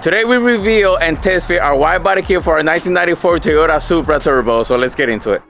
Today we reveal and test fit our wide body kit for our 1994 Toyota Supra Turbo, so let's get into it.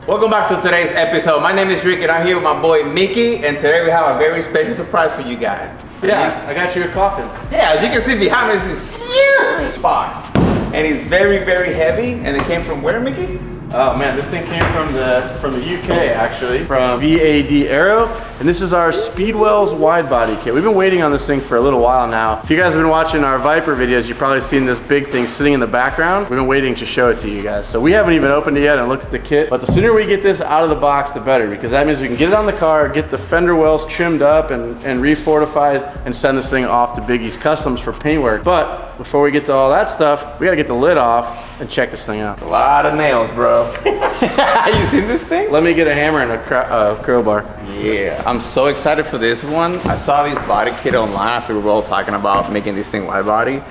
Welcome back to today's episode. My name is Rick and I'm here with my boy Mickey, and today we have a very special surprise for you guys. Yeah, I got you a coffin. Yeah, as you can see behind me is this huge box. And it's very, very heavy. And it came from where, Mickey? Oh man, this thing came from the UK actually, from VAD Aero, and this is our Speedwell's wide body kit. We've been waiting on this thing for a little while now. If you guys have been watching our Viper videos, you've probably seen this big thing sitting in the background. We've been waiting to show it to you guys. So we haven't even opened it yet and looked at the kit, but the sooner we get this out of the box, the better, because that means we can get it on the car, get the fender wells trimmed up and re-fortified, and send this thing off to Biggie's Customs for paintwork. But before we get to all that stuff, we gotta get the lid off and check this thing out. A lot of nails, bro. You seen this thing? Let me get a hammer and a crowbar. Yeah, I'm so excited for this one. I saw this body kit online after we were all talking about making this thing wide body,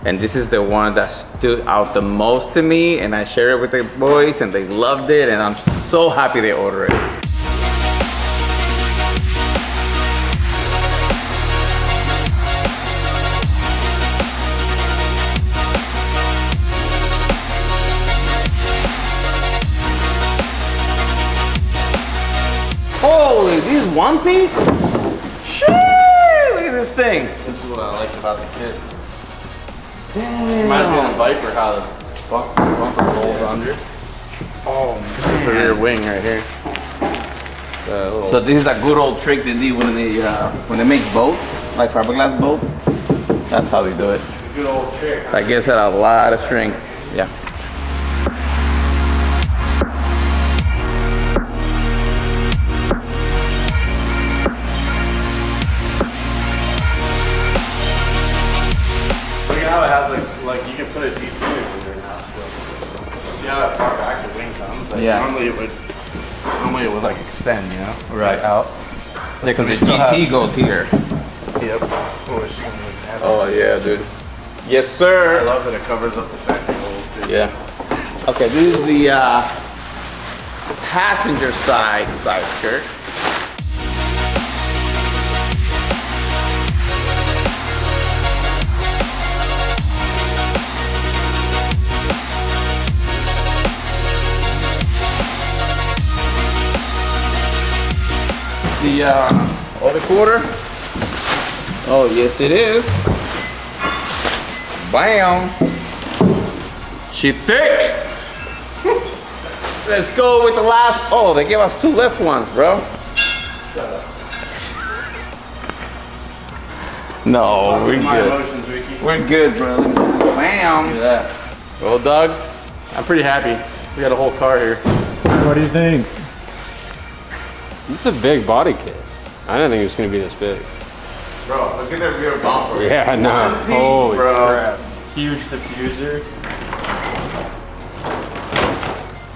and this is the one that stood out the most to me, and I shared it with the boys and they loved it, and I'm so happy they ordered it. Holy, this is one piece? Shit, look at this thing. This is what I like about the kit. Damn. Reminds me of the Viper, how the bumper rolls under. Oh, This is the rear wing right here. So this is a good old trick they do when they make boats, like fiberglass boats. That's how they do it. It's a good old trick. That gives it a lot of strength. Yeah. How it has like you can put a deep tube in there now. See how that far back the wing comes? Like Yeah. Normally it would like extend, you know? Right. Out. Yeah, because the GT goes here. Yep. Oh, it's gonna look nasty. Oh yeah, dude. Yes, I sir. love that it covers up the factory holes too. Yeah. Okay, this is the passenger side skirt. The other quarter. Oh yes, it is. Bam. She thick. Let's go with the last. Oh, they gave us two left ones, bro. No, we're good. We're good, bro. Bam. Look at that. Well, Doug. I'm pretty happy. We got a whole car here. What do you think? It's a big body kit. I didn't think it was going to be this big. Bro, look at the rear bumper. Yeah, I know. Holy crap. Huge diffuser.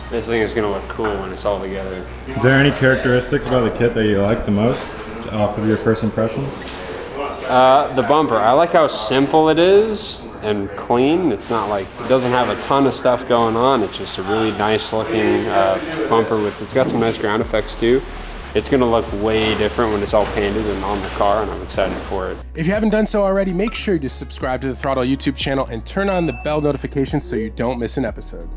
This thing is going to look cool when it's all together. Is there any characteristics about the kit that you like the most off of your first impressions? The bumper. I like how simple it is and clean. It's not like, it doesn't have a ton of stuff going on. It's just a really nice looking bumper it's got some nice ground effects too. It's gonna look way different when it's all painted and on the car, and I'm excited for it. If you haven't done so already, make sure to subscribe to the throtl YouTube channel and turn on the bell notifications so you don't miss an episode.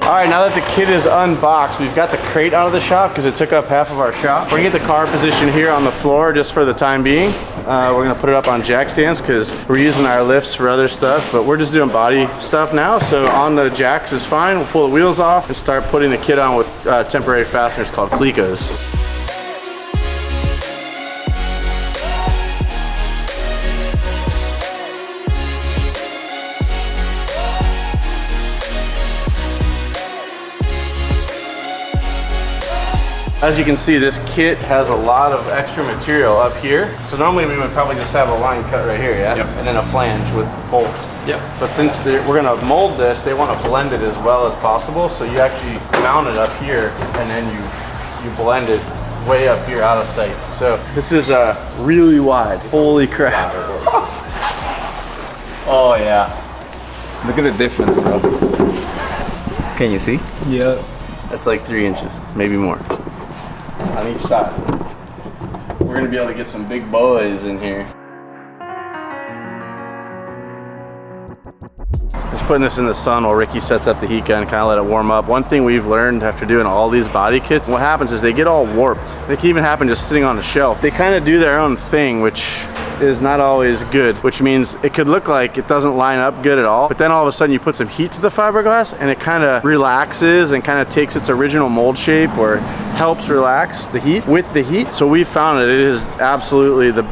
All right, now that the kit is unboxed, we've got the crate out of the shop because it took up half of our shop. We're gonna get the car positioned here on the floor just for the time being. We're gonna put it up on jack stands because we're using our lifts for other stuff, but we're just doing body stuff now. So on the jacks is fine. We'll pull the wheels off and start putting the kit on with temporary fasteners called Clecos. As you can see, this kit has a lot of extra material up here. So normally we would probably just have a line cut right here, yeah? Yep. And then a flange with bolts. Yep. But since we're gonna mold this, they want to blend it as well as possible. So you actually mount it up here and then you blend it way up here out of sight. So this is really wide. Holy crap. Oh yeah. Look at the difference, bro. Can you see? Yeah. That's like 3 inches, maybe more. On each side. We're gonna be able to get some big boys in here. Just putting this in the sun while Ricky sets up the heat gun, kind of let it warm up. One thing we've learned after doing all these body kits, what happens is they get all warped. It can even happen just sitting on the shelf. They kind of do their own thing, which is not always good, which means it could look like it doesn't line up good at all, but then all of a sudden you put some heat to the fiberglass and it kind of relaxes and kind of takes its original mold shape, or helps relax the heat with the heat. So we found that it is absolutely the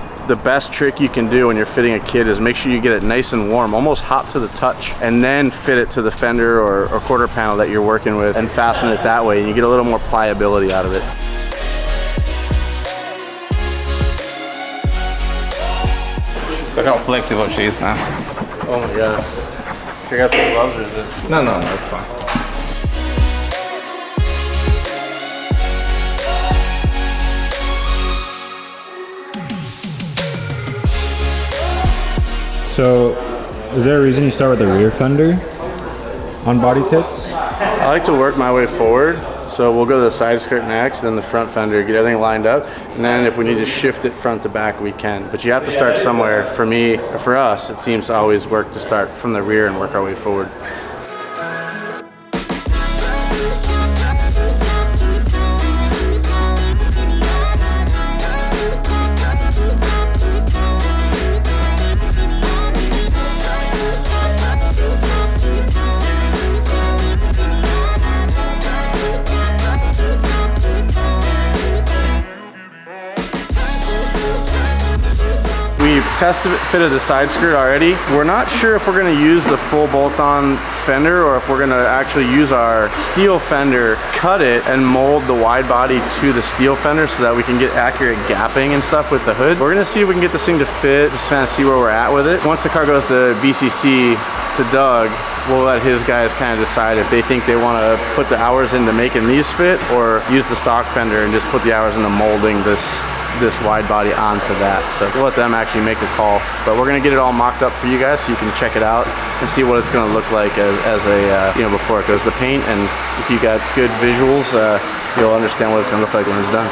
best trick you can do when you're fitting a kit is make sure you get it nice and warm, almost hot to the touch, and then fit it to the fender or quarter panel that you're working with and fasten it that way, and you get a little more pliability out of it. Look how flexible she is now. Oh my god. Check out the gloves, or is it? No, it's fine. So, is there a reason you start with the rear fender on body kits? I like to work my way forward. So we'll go to the side skirt next, then the front fender, get everything lined up, and then if we need to shift it front to back, we can. But you have to start somewhere. For me, or for us, it seems to always work to start from the rear and work our way forward. Test fitted the side skirt already. We're not sure if we're going to use the full bolt-on fender or if we're going to actually use our steel fender, cut it, and mold the wide body to the steel fender so that we can get accurate gapping and stuff with the hood. We're going to see if we can get this thing to fit, just kind of see where we're at with it. Once the car goes to BCC to Doug, we'll let his guys kind of decide if they think they want to put the hours into making these fit or use the stock fender and just put the hours into molding this wide body onto that. So we'll let them actually make a call, but we're gonna get it all mocked up for you guys so you can check it out and see what it's gonna look like as a you know, before it goes to paint. And if you got good visuals, you'll understand what it's gonna look like when it's done.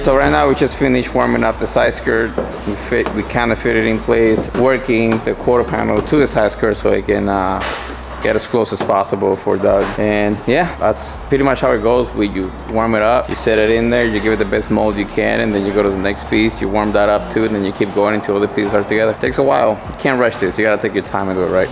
So right now we just finished warming up the side skirt. We kind of fit it in place, working the quarter panel to the side skirt so it can get as close as possible for Doug. And yeah, that's pretty much how it goes. You warm it up, you set it in there, you give it the best mold you can, and then you go to the next piece, you warm that up too, and then you keep going until all the pieces are together. It takes a while. You can't rush this. You gotta take your time and do it right.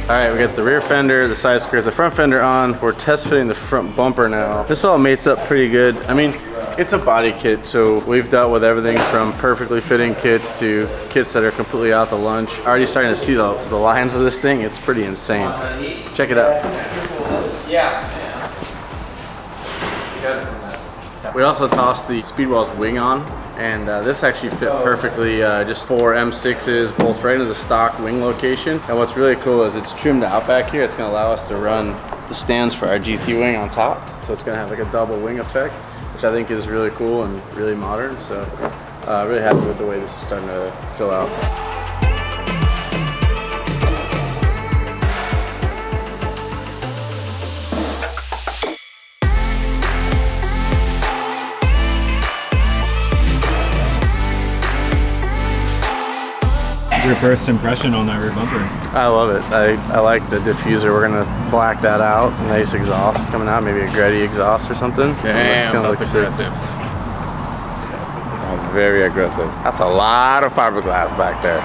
All right, we got the rear fender, the side skirt, the front fender on. We're test fitting the front bumper now. This all mates up pretty good. I mean, it's a body kit, so we've dealt with everything from perfectly fitting kits to kits that are completely out to lunch. Already starting to see the lines of this thing. It's pretty insane. Check it out. Yeah. We also tossed the Speedwell's wing on, and this actually fit perfectly, just 4 M6s, bolts right into the stock wing location. And what's really cool is it's trimmed out back here. It's gonna allow us to run the stands for our GT wing on top. So it's gonna have like a double wing effect, which I think is really cool and really modern. So really happy with the way this is starting to fill out. your first impression on that rear bumper? I love it. I like the diffuser. We're gonna black that out. Nice exhaust coming out, maybe a Gretty exhaust or something. Damn, look that's sick. aggressive. That's very aggressive. That's a lot of fiberglass back there.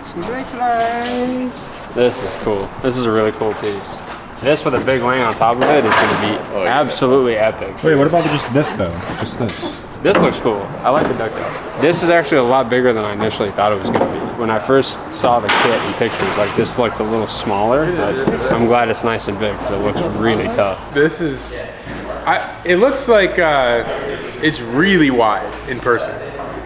Some brake lines. This is cool. This is a really cool piece. This with a big wing on top of it is going to be absolutely epic. Wait, what about just this though? Just this? This looks cool. I like the ducktail. This is actually a lot bigger than I initially thought it was going to be. When I first saw the kit in pictures, like this looked a little smaller, but I'm glad it's nice and big because it looks really tough. This is, it looks like it's really wide in person.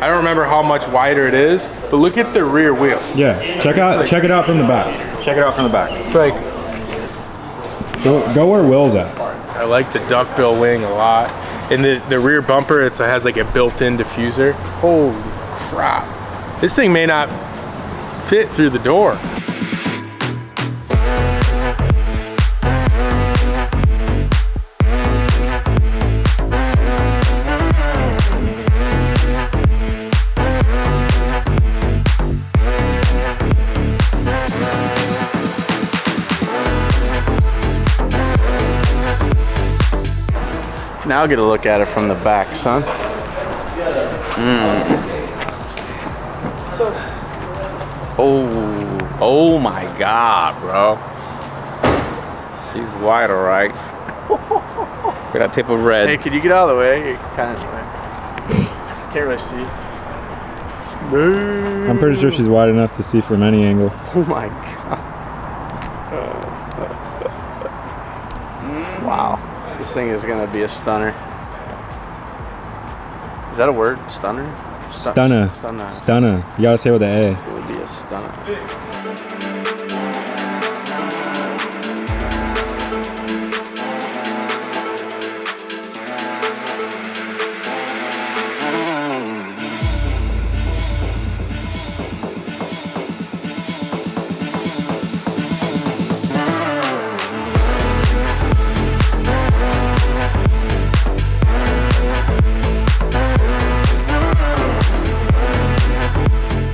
I don't remember how much wider it is, but look at the rear wheel. Yeah, check it out from the back. Check it out from the back. It's like, Go where Will's at. I like the duckbill wing a lot. And the rear bumper, it has like a built-in diffuser. Holy crap. This thing may not fit through the door. Now I'll get a look at it from the back, son. Oh my God, bro. She's white, all right. With a tip of red. Hey, could you get out of the way? You kind of can't really see. I'm pretty sure she's wide enough to see from any angle. Oh my God. Wow. This thing is gonna be a stunner. Is that a word? Stunner? Stunner. Stunner. Stunner. You gotta say it with an A. It would be a stunner.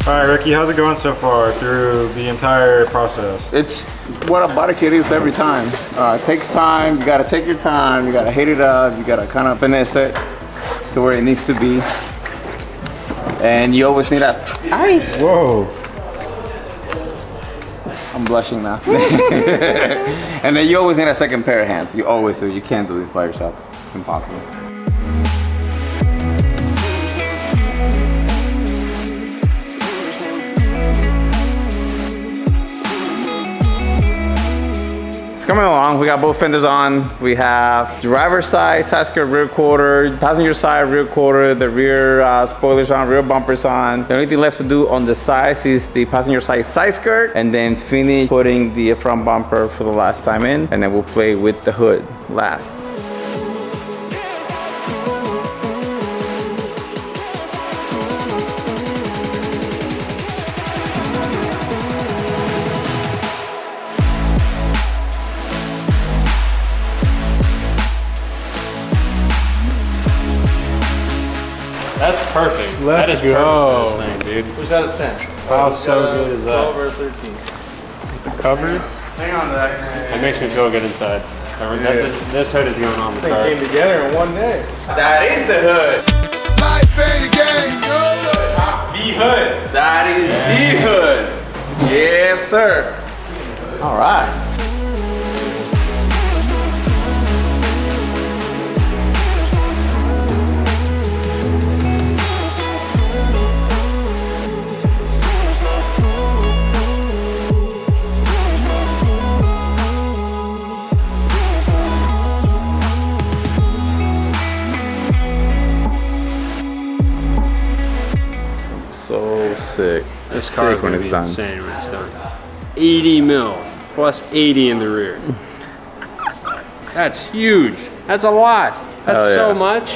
All right, Ricky, how's it going so far through the entire process? It's what a body kit is every time. It takes time. You gotta take your time. You gotta hit it up. You gotta kind of finesse it to where it needs to be. And you always need a. Whoa. I'm blushing now. And then you always need a second pair of hands. You always do. You can't do this by yourself. Impossible. Coming along, we got both fenders on. We have driver's side, side skirt, rear quarter, passenger side, rear quarter, the rear spoilers on, rear bumpers on. The only thing left to do on the sides is the passenger side side skirt, and then finish putting the front bumper for the last time in, and then we'll play with the hood last. That's perfect. Let's that is go. perfect for this thing, dude. Who's out of 10? How so good is that? 12 or 13. The covers. Hang on to that. That makes me feel good inside. This hood is going on the This thing car. came together in one day. That is the hood. Life ain't a game, The hood. That is the hood. Yes, sir. All right. So sick. This car is Sick when going to it's be done. insane when it's done. 80 mil plus 80 in the rear. That's huge. That's a lot. That's Oh, so yeah. much.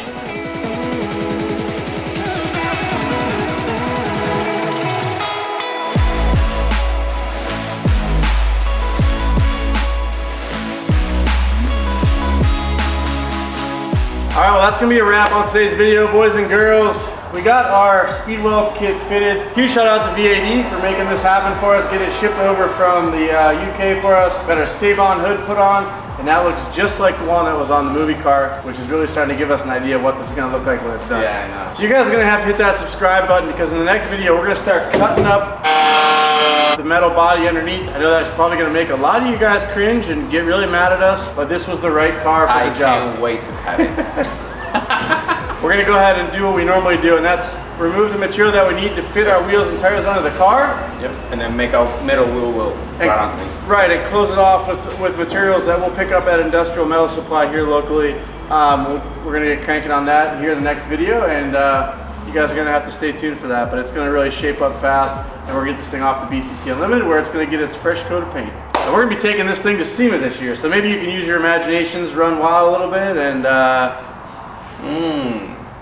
All right, well, that's gonna be a wrap on today's video, boys and girls. We got our Speedwells kit fitted. Huge shout out to VAD for making this happen for us, getting it shipped over from the UK for us. Got our Saban hood put on, and that looks just like the one that was on the movie car, which is really starting to give us an idea of what this is gonna look like when it's done. Yeah, I know. So you guys are gonna have to hit that subscribe button, because in the next video, we're gonna start cutting up the metal body underneath. I know that's probably gonna make a lot of you guys cringe and get really mad at us, but this was the right car for I the job. can't wait to cut it. We're gonna go ahead and do what we normally do, and that's remove the material that we need to fit our wheels and tires onto the car. Yep. And then make a metal wheel right underneath. Right, and close it off with materials that we'll pick up at Industrial Metal Supply here locally. We're gonna get cranking on that here in the next video, and you guys are gonna have to stay tuned for that, but it's gonna really shape up fast, and we're gonna get this thing off to BCC Unlimited, where it's gonna get its fresh coat of paint. And we're gonna be taking this thing to SEMA this year, so maybe you can use your imaginations, run wild a little bit, and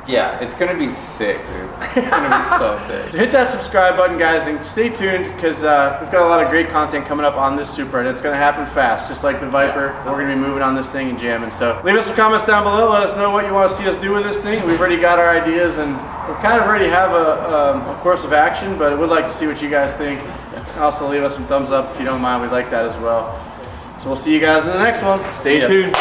Yeah, it's gonna be sick, dude. It's gonna be so sick. so hit that subscribe button, guys, and stay tuned, because we've got a lot of great content coming up on this Supra, and it's going to happen fast, just like the Viper. We're going to be moving on this thing and jamming. So leave us some comments down below. Let us know what you want to see us do with this thing. We've already got our ideas, and we kind of already have a course of action, but I would like to see what you guys think. Also, leave us some thumbs up if you don't mind. We'd like that as well. So we'll see you guys in the next one. Stay tuned.